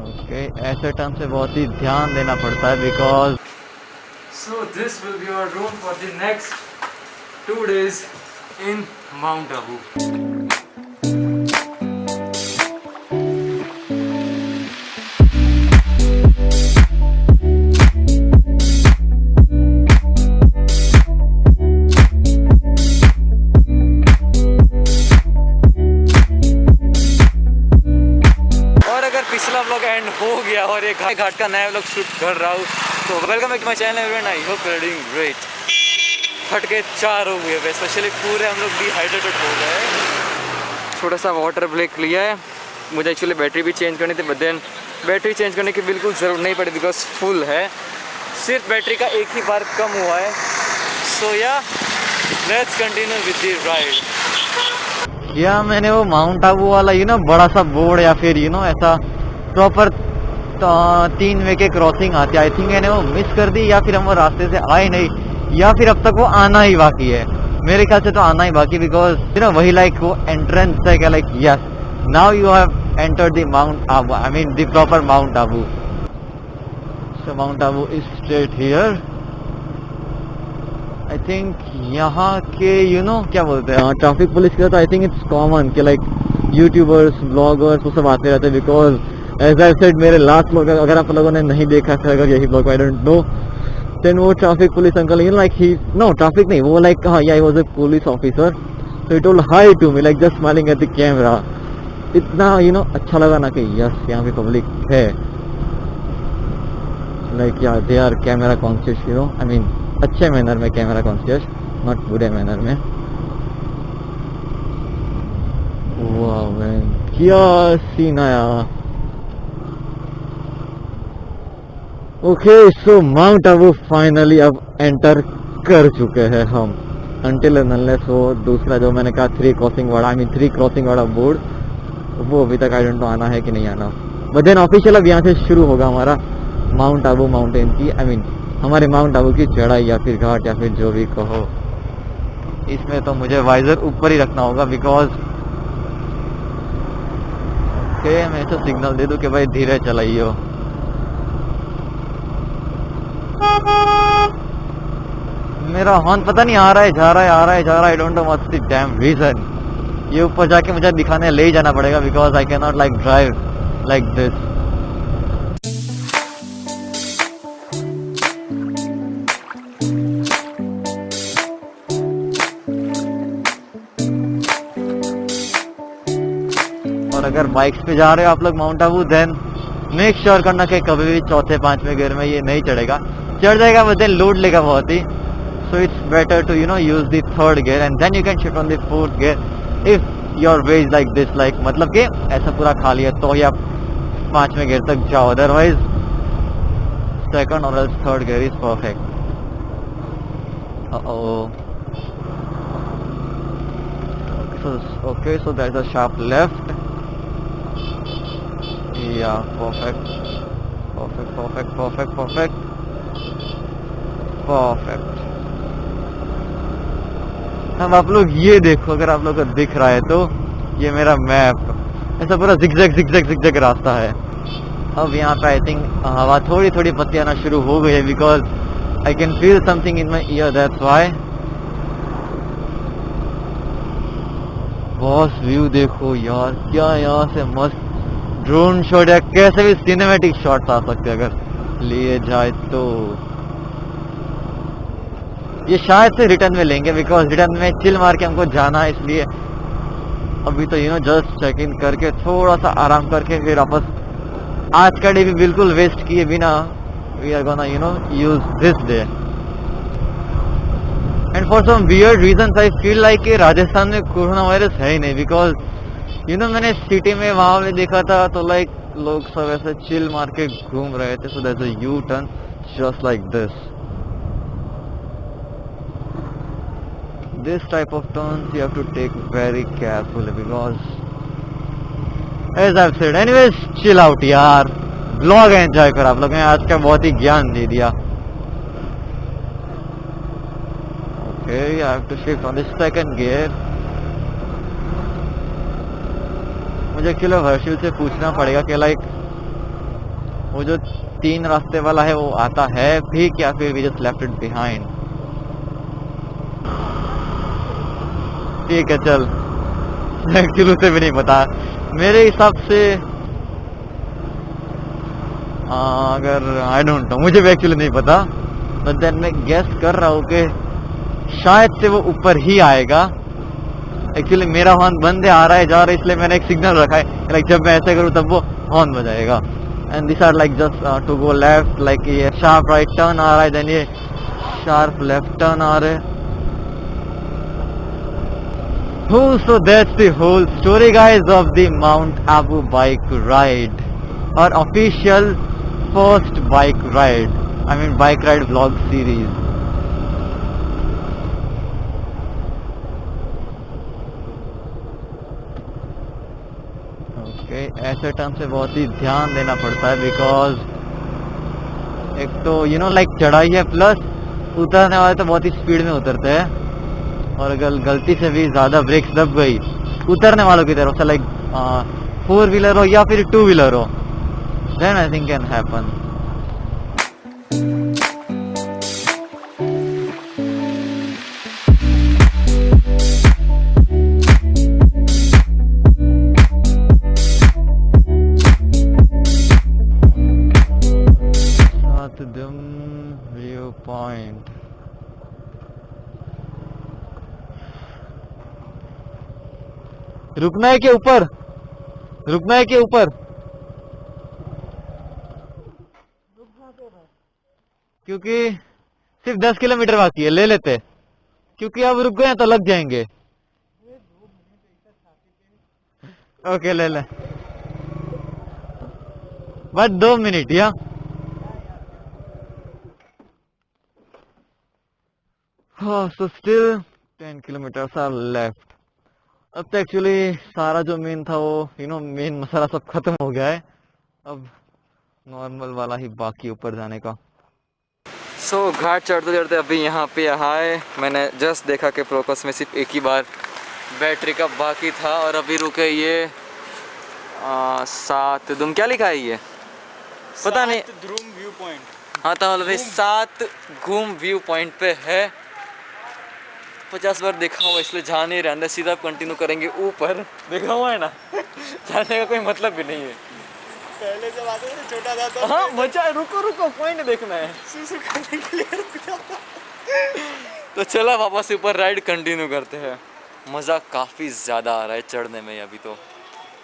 Okay, ऐसे term से बहुत ही ध्यान देना पड़ता है because So this will be our room for the next 2 days in Mount Abu. और अगर पिछला व्लॉग एंड हो गया और ये घाट का नया व्लॉग शूट कर रहा हूँ तो welcome back to my channel everyone. I hope you are doing great. फटके 4 हो गए वे, स्पेशली पूरे हम लोग डिहाइड्रेटेड हो गए। छोटा सा वाटर ब्रेक लिया है। मुझे एक्चुअली बैटरी भी चेंज करनी थी, बट देन बैटरी चेंज करने की बिल्कुल ज़रूरत नहीं पड़ी बिकॉज फुल है। सिर्फ बैटरी का एक ही बार कम हुआ है। सो या let's continue with the ride. या मैंने वो माउंट आबू वाला बड़ा सा बोर्ड या फिर ऐसा प्रॉपर 3 वे के क्रॉसिंग आती है, आई थिंक मैंने वो मिस कर दी या फिर हम वो रास्ते से आए नहीं या फिर अब तक वो आना ही बाकी है। मेरे ख्याल से तो आना ही बाकी बिकॉज वही लाइक वो एंट्रेंस है क्या, like yes now you have entered the Mount Abu, I mean the proper Mount Abu. So Mount Abu is straight here. I think यहाँ के क्या बोलते हैं ट्रैफिक पुलिस का, तो आई थिंक इट्स कॉमन कि लाइक यूट्यूबर्स ब्लॉगर्स वो सब आते रहते हैं बिकॉज एज आई सेड मेरे लास्ट ब्लॉग अगर आप लोगों ने नहीं देखा था, अगर यही blog I don't know, then वो traffic police uncle like he no traffic नहीं, वो लाइक हाँ I was a police officer, so he told hi to me like just smiling at the camera. इतना अच्छा लगा ना कि यस यहाँ पे पब्लिक है, लाइक या they are camera conscious I mean अच्छे मैनर में कैमरा कॉन्शियस, नॉट बुरे मैनर में। वाह मैन क्या सीन आया। Okay so Mount Abu finally अब एंटर कर चुके हैं हम। अनटिल अनलेस वो दूसरा जो मैंने कहा 3 क्रॉसिंग वाला बोर्ड, वो अभी तक आई डोंट नो आना है कि नहीं आना। बट देन ऑफिशियल अब यहाँ से शुरू होगा हमारा माउंट आबू माउंटेन की, आई मीन हमारे माउंट आबू की चढ़ाई या फिर घाट या फिर जो भी कहो। इसमें तो मुझे वाइजर ऊपर ही रखना होगा बिकॉज ओके मैं तो सिग्नल दे दूं कि भाई धीरे चलाइयो। मेरा हॉर्न पता नहीं आ रहा है जा रहा है I don't know what's the damn reason. ये ऊपर जाके मुझे दिखाने ले ही जाना पड़ेगा because I can not like drive like this. और अगर बाइक्स पे जा रहे हो आप लोग Mount Abu, then make sure करना कि कभी भी चौथे 5वें गियर में ये नहीं चढ़ेगा, चढ़ जाएगा बट देन लोड लेगा बहुत ही। So it's better to use the 3rd gear and then you can shift on the 4th gear if your way is like this, like मतलब कि ऐसा पूरा खाली है तो ही आप 5वें गियर तक जाओ, अदरवाइज 2nd और 3rd gear is perfect. Okay, so there's a sharp left. Yeah, perfect. अब आप लोग ये देखो, अगर आप लोग को दिख रहा है तो ये मेरा मैप ऐसा पूरा जिगजैग रास्ता है। अब यहाँ पे आई थिंक हवा थोड़ी पत्ती आना शुरू हो गई है because I can feel something in my year, that's why. Boss view देखो यार, क्या यहाँ से मस्त ड्रोन शॉट या कैसे भी सिनेमैटिक शॉट्स आ सकते हैं अगर लिए जाए तो। ये शायद से रिटर्न में लेंगे बिकॉज रिटर्न में चिल मार के हमको जाना है, इसलिए अभी तो जस्ट चेक इन करके थोड़ा सा आराम करके फिर वापस आज का डे भी बिल्कुल वेस्ट किए बिना we are gonna use this day. And for some weird reasons I feel like कि राजस्थान में कोरोना वायरस है ही नहीं बिकॉज मैंने सिटी में वहां में देखा था तो लाइक लोग सब ऐसे चिल मार के घूम रहे थे। So that's a U turn just like this type of turns you have to take very carefully because as I've said anyways chill out यार, ब्लॉग एंजॉय कर। आप लोगों ने आज का बहुत ही ज्ञान दे दिया। Okay, I have to shift on the 2nd gear. मुझे किलो हर्षिल से पूछना पड़ेगा कि लाइक वो जो 3 रास्ते वाला है वो आता है भी क्या, फिर we just left it behind. ठीक है चल। शुरू से भी नहीं पता मेरे हिसाब से। अगर आई डोंट नो, मुझे भी एक्चुअली नहीं पता, बट देन मैं गेस कर रहा हूँ कि शायद से वो ऊपर ही आएगा। एक्चुअली मेरा हॉर्न बंद है, आ रहा है जा रहा है, इसलिए मैंने एक सिग्नल रखा है लाइक जब मैं ऐसे करूँ तब वो हॉर्न बजाएगा। And this are like just to go left, like ये शार्प राइट टर्न आ रहा है, देन ये शार्प लेफ्ट टर्न आ रहा है। So that's the whole story guys of the Mount Abu bike ride, our official first bike ride, I mean bike ride vlog series. Okay, ऐसे turn से बहुत ही ध्यान देना पड़ता है बिकॉज एक तो यू नो लाइक चढ़ाई है, प्लस उतरने वाले तो बहुत ही स्पीड में उतरते हैं, और अगर गलती से भी ज्यादा ब्रेक्स दब गई उतरने वालों की तरफ से, लाइक 4 व्हीलर हो या फिर 2 व्हीलर हो, then I think can happen. सातदम व्यू पॉइंट। रुकना है के ऊपर, रुकना है के ऊपर, क्योंकि सिर्फ 10 किलोमीटर बाकी है, ले लेते, क्योंकि अब रुक गए तो लग जाएंगे। ओके ले ले, बस 2 मिनट या। हाँ so still 10 kilometre are left. अब तो एक्चुअली सारा जो मेन था वो यू नो मेन मसाला सब खत्म हो गया है, अब नॉर्मल वाला ही बाकी ऊपर जाने का। सो घाट चढ़ते चढ़ते अभी यहाँ पे आए, मैंने जस्ट देखा कि प्रोकस में सिर्फ एक ही बार बैटरी का बाकी था, और अभी रुके ये 7 दुम, क्या लिखा है ये पता नहीं, ध्रुम व्यू पॉइंट। हाँ तो अभी 7 घूम व्यू पॉइंट पे है। 50 बार देखा हुआ इसलिए जा नहीं रहे अंदर, सीधा कंटिन्यू करेंगे ऊपर, देखा हुआ है ना। जाने का कोई मतलब भी नहीं है। पहले जब आते थे छोटा था तो हाँ बचा, रुको रुको पॉइंट देखना है। सुसु करने के लिए रुक जाता। तो चला वापस ऊपर राइड कंटिन्यू करते हैं। मज़ा काफ़ी ज़्यादा आ रहा है चढ़ने में, अभी तो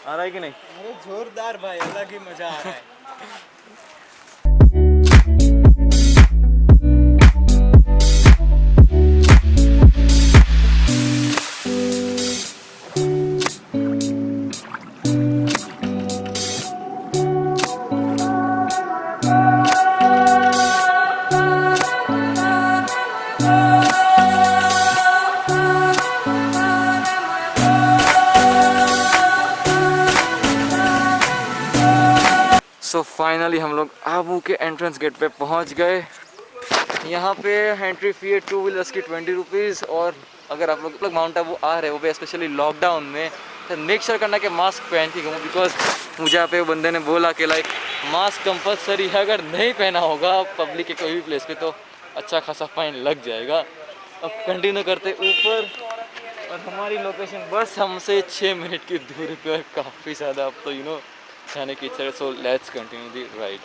आ रहा है कि नहीं? अरे जोरदार भाई, अलग ही मजा आ रहा है। सो फाइनली हम लोग आबू के एंट्रेंस गेट पे पहुंच गए। यहाँ पे एंट्री फ़ी है 2 व्हीलर्स की 20 रुपीज़, और अगर आप लोग माउंट आबू आ रहे हो वो भी स्पेशली लॉकडाउन में, तो मेक श्योर करना कि मास्क पहन के घूमो, बिकॉज मुझे यहाँ पे बंदे ने बोला कि लाइक मास्क कंपलसरी है, अगर नहीं पहना होगा पब्लिक के कोई भी प्लेस पे तो अच्छा खासा फाइन लग जाएगा। अब कंटिन्यू करते ऊपर, और हमारी लोकेशन बस हमसे 6 मिनट की दूरी पे, काफ़ी ज़्यादा अब तो यू नो जाने की इच्छा है। So let's continue the ride.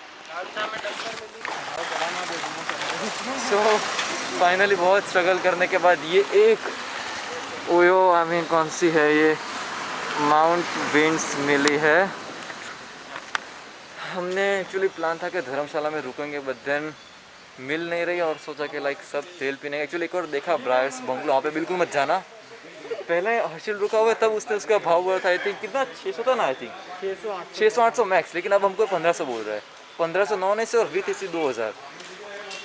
So finally बहुत स्ट्रगल करने के बाद ये एक ओयो आई मीन कौन सी है ये, माउंट विंड्स मिली है। हमने एक्चुअली प्लान था कि धर्मशाला में रुकेंगे, बट देन मिल नहीं रही, और सोचा कि लाइक सब तेल पीने। एक्चुअली एक और देखा ब्रायर्स बंगलो, वहाँ पे बिल्कुल मत जाना। पहले हर्षिल रुका हुआ है तब उसने उसका भाव बोला था, आई थिंक कितना 600 था ना, आई थिंक 600-800 मैक्स, लेकिन अब हमको 1500 बोल रहा है। 1500 नॉन एसी और विथ एसी 2000।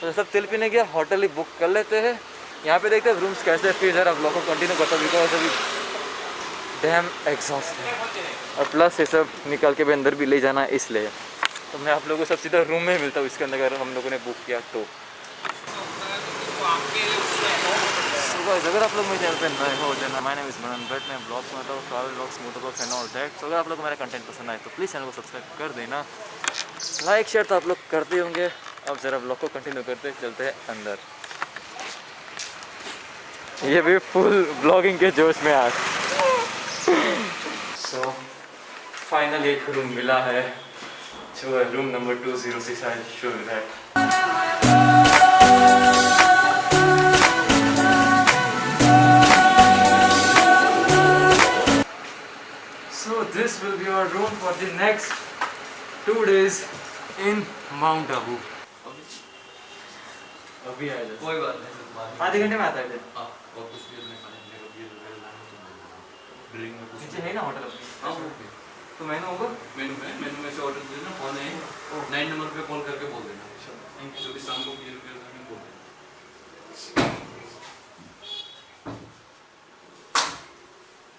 तो सब तेल पीने गया, होटल ही बुक कर लेते हैं। यहाँ पे देखते हैं रूम्स कैसे, फिर ज़रा ब्लॉग को कंटिन्यू करता हूँ, बिकॉज अभी डैम एग्जॉस्ट है, और प्लस ये सब निकाल के भी अंदर भी ले जाना है, इसलिए तो मैं आप लोगों को सब सीधा रूम में मिलता हूँ इसके अंदर, अगर हम लोगों ने बुक किया तो। अगर आप लोग मेरे चैनल पे नए हो, then my name is Manan Bhatt, मैं ब्लॉग्स बनाता हूँ, travel blogs, moto blogs and all that. तो अगर आप लोग को मेरा कंटेंट पसंद आए तो प्लीज़ चैनल को सब्सक्राइब कर देना। लाइक शेयर तो आप लोग करते होंगे। अब ज़रा ब्लॉग को कंटिन्यू करते चलते हैं अंदर। ये भी फुल ब्लॉगिंग के जोश में आज। सो फाइनली एक रूम मिला है जो है room number 206। I show you that. So this will be our room for the next 2 days in Mount Abu. अभी आएगा कोई बात नहीं, आधे घंटे में आता है फिर। हाँ, और कुछ देर में खाने का बिल वगैरह ड्रिंक में कुछ नीचे है ना होटल अपनी? हाँ ओके। तो मेनू होगा? मेनू में से ऑर्डर दे देना, फोन है 9 नंबर पे कॉल करके बोल देना। Thank you. अभी शाम को बिल वगैरह में बोल देना।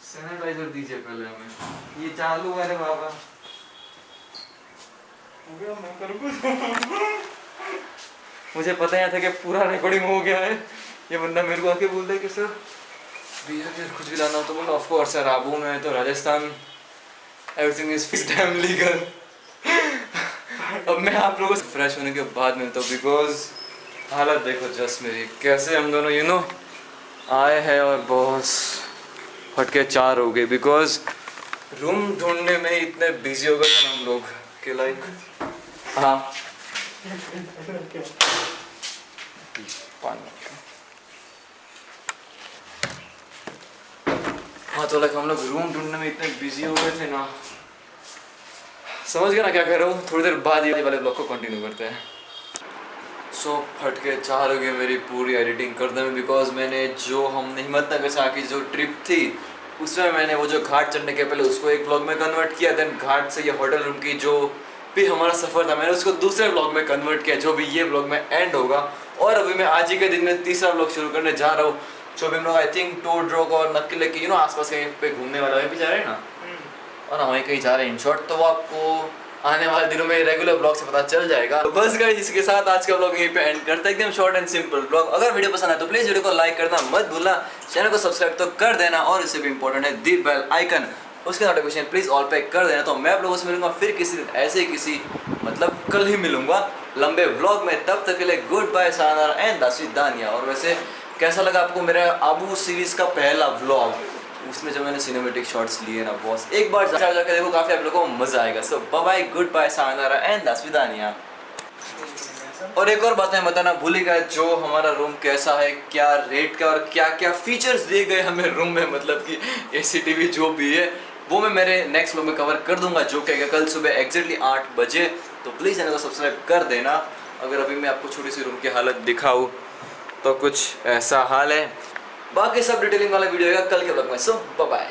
सैनिटाइजर दीजिए पहले हमें। ये चालू है रे बाबा। मैं करूँ कुछ? मुझे पता नहीं था कि पूरा रिकॉर्डिंग हो गया है। ये बंदा मेरे को आके बोलता है कि सर बिहेवियर कुछ भी लाना हो तो बोलो ऑफ कोर्स सर। आबू में तो Rajasthan everything is fixed and legal. अब मैं आप लोगों से फ्रेश होने के बाद मिलता हूँ बिकॉज हालत देखो जस्ट मेरी कैसे हम दोनों यू नो आए हैं और बॉस फटके 4 हो गए बिकॉज रूम ढूंढने में इतने बिजी हो गए थे हम लोग कि लाइक हाँ हाँ तो लाइक हम लोग रूम ढूंढने में इतने बिजी हो गए थे ना, समझ गया ना क्या कर रहा हूँ। थोड़ी देर बाद ये वाले ब्लॉग को कंटिन्यू करते हैं। सो फटके 4 हो गए मेरी पूरी एडिटिंग करने में बिकॉज मैंने जो हमने हिम्मतनगर से आके जो ट्रिप थी उसमें मैंने वो जो घाट चढ़ने के पहले उसको एक ब्लॉग में कन्वर्ट किया। देन घाट से ये होटल रूम की जो भी हमारा सफ़र था मैंने उसको दूसरे ब्लॉग में कन्वर्ट किया जो भी ये ब्लॉग में एंड होगा। और अभी मैं आज ही के दिन में तीसरा ब्लॉग शुरू करने जा रहा हूँ जो भी हम लोग आई थिंक टोड रॉक और नक्की के आसपास कहीं पे घूमने वाला वहीं पे जा रहे हैं ना, और ना वहीं कहीं जा रहे हैं इन शॉर्ट। तो वो आपको आने वाले दिनों में रेगुलर ब्लॉग से पता चल जाएगा। तो बस गाइस इसके साथ आज का ब्लॉग यहीं पे एंड करते हैं। एकदम शॉर्ट एंड सिंपल ब्लॉग। अगर वीडियो पसंद आए तो प्लीज़ वीडियो को लाइक करना मत भूलना, चैनल को सब्सक्राइब तो कर देना और इससे भी इंपॉर्टेंट है दी बेल आइकन, उसके नोटिफिकेशन प्लीज़ ऑल पे कर देना। तो मैं आप लोगों से मिलूंगा फिर किसी दिन ऐसे ही किसी मतलब कल ही मिलूंगा लंबे ब्लॉग में। तब तक के लिए गुड बाय सानारा एंड दासिदानिया। और वैसे कैसा लगा आपको मेरा आबू सीरीज़ का पहला व्लॉग, उसमें जो मैंने सिनेमेटिक शॉट्स लिए ना बॉस, एक बार जाकर देखो काफ़ी आप लोगों को मज़ा आएगा। सो बाय गुड बाय सानारा एंड दासिदानिया। और एक और बात मैं बताना भूलिएगा जो हमारा रूम कैसा है, क्या रेट का और क्या क्या फीचर्स दिए गए हमें रूम में, मतलब कि AC TV जो भी है वो मैं मेरे नेक्स्ट व्लॉग में कवर कर दूंगा जो कि कल सुबह एग्जैक्टली 8 बजे। तो प्लीज़ चैनल को सब्सक्राइब कर देना। अगर अभी मैं आपको छोटी सी रूम की हालत दिखाऊँ तो कुछ ऐसा हाल है। बाकी सब डिटेलिंग वाला वीडियो होगा कल के ब्लॉग में। सो बाय।